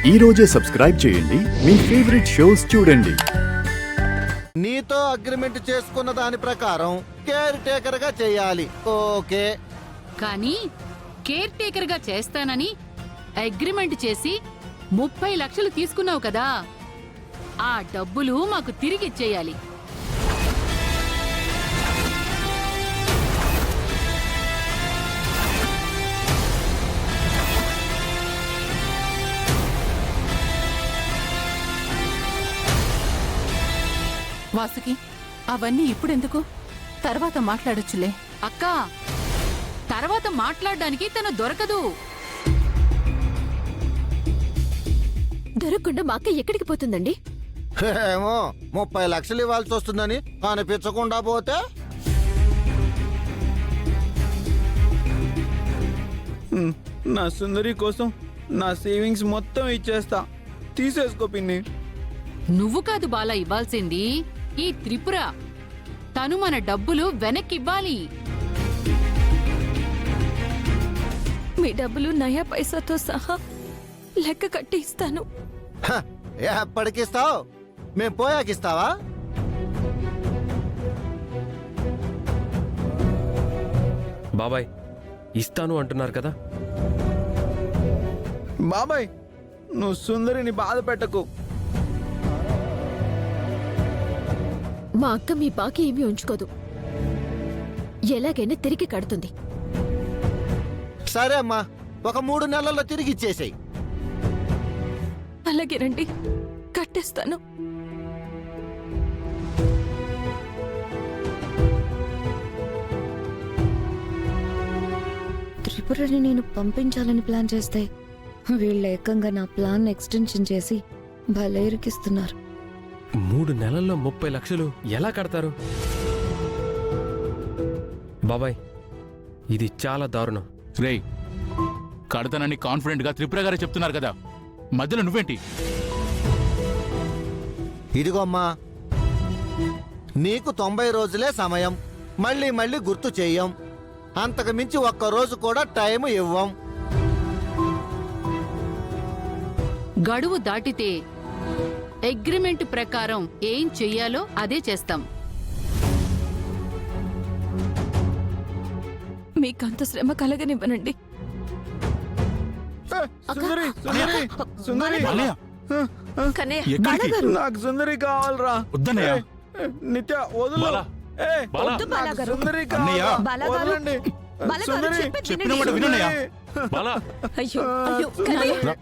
ఈ రోజే సబ్స్క్రైబ్ చేయండి మీ ఫేవరెట్ షోస్ చూడండి. నీతో అగ్రిమెంట్ చేసుకున్న దాని ప్రకారం కేర్ టేకర్ గా చేయాలి. ఓకే. కానీ కేర్ టేకర్ గా చేస్తానని అగ్రిమెంట్ చేసి 30 లక్షలు తీసుకున్నావు కదా, ఆ డబ్బులు మాకు తిరిగిచ్చేయాలి. వాసుకి అవన్నీ ఇప్పుడెందుకు? తర్వాత మాట్లాడొచ్చులే. అక్కా, తర్వాత మాట్లాడడానికి తను దొరకదు. దొరకకుండా మా అక్క ఎక్కడికి పోతుందండి? ఏమో 30 లక్షలు ఇవ్వాల్సి వస్తుందని అనిపించకుండా పోతే నా సుందరి కోసం నా సేవింగ్స్ మొత్తం ఇచ్చేస్తా. తీసేసుకో పిన్ని. నువ్వు కాదు బాలా ఇవ్వాల్సింది, ఈ త్రిపుర. తను మన డబ్బులు వెనక్కివ్వాలి. మీ డబ్బులు నయా పైసాతో సహా లెక్క కట్టి ఇస్తాను. హ, ఎప్పటికిస్తావు? మేం పోయాకిస్తావా? బాబాయ్ ఇస్తాను అంటున్నారు కదా. బాబాయ్, నువ్వు సుందరిని బాధ పెట్టకు. మా అక్క మీ బాకీ ఏమీ ఉంచుకోదు, ఎలాగైనా తిరిగి కడుతుంది. సరే అమ్మా, ఒక 3 నెలల్లో తిరిగి ఇచ్చేసేయి. అలాగే రండి, కట్టేస్తాను. త్రిపురని నేను పంపించాలని ప్లాన్ చేస్తే వీళ్ళు ఏకంగా నా ప్లాన్ ఎక్స్టెన్షన్ చేసి భలే ఇరికిస్తున్నారు. 3 నెలల్లో 30 లక్షలు ఎలా కడతారు? బాబాయ్ ఇది చాలా దారుణం. రేయ్, కడతానని కాన్ఫిడెంట్ గా త్రిపుర గారే చెప్తున్నారు కదా, మధ్యలో నువ్వేంటి? ఇదిగో అమ్మా, నీకు 90 రోజులే సమయం. మళ్ళీ మళ్ళీ గుర్తు చెయ్యం. అంతకు మించి 1 రోజు కూడా టైం ఇవ్వం. గడువు దాటితే అగ్రిమెంట్ ప్రకారం ఏం చెయ్యాలో అదే చేస్తాం. మీకంత శ్రమ కలగనివ్వనండి. సుందరి, సుందరి, సుందరి. ఎక్కడికి? నాకు సుందరి కావాలరా. వద్దన్నయ్య. నిత్య వదులు. బాలా, ఏయ్, బాలా. నాకు సుందరి అన్నయ్య. కావాలా? వదలండి. సుందరి, చెప్పిన మాట వినన్నయ్య. బాలా, అయ్యో అయ్యో, కన్నయ్య.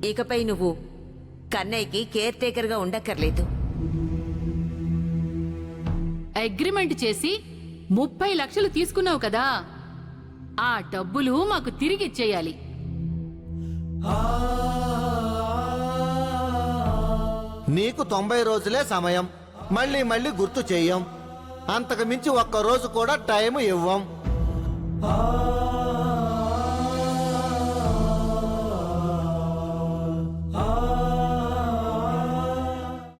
ఇకపై నువ్వు కన్నయ్యకి కేర్ టేకర్ గా ఉండక్కర్లేదు. అగ్రిమెంట్ చేసి 30 లక్షలు తీసుకున్నావు కదా, ఆ డబ్బులు మాకు తిరిగిచ్చేయాలి. నీకు 90 రోజులే సమయం. మళ్ళీ మళ్ళీ గుర్తు చెయ్యం. అంతకు మించి 1 రోజు కూడా టైం ఇవ్వం.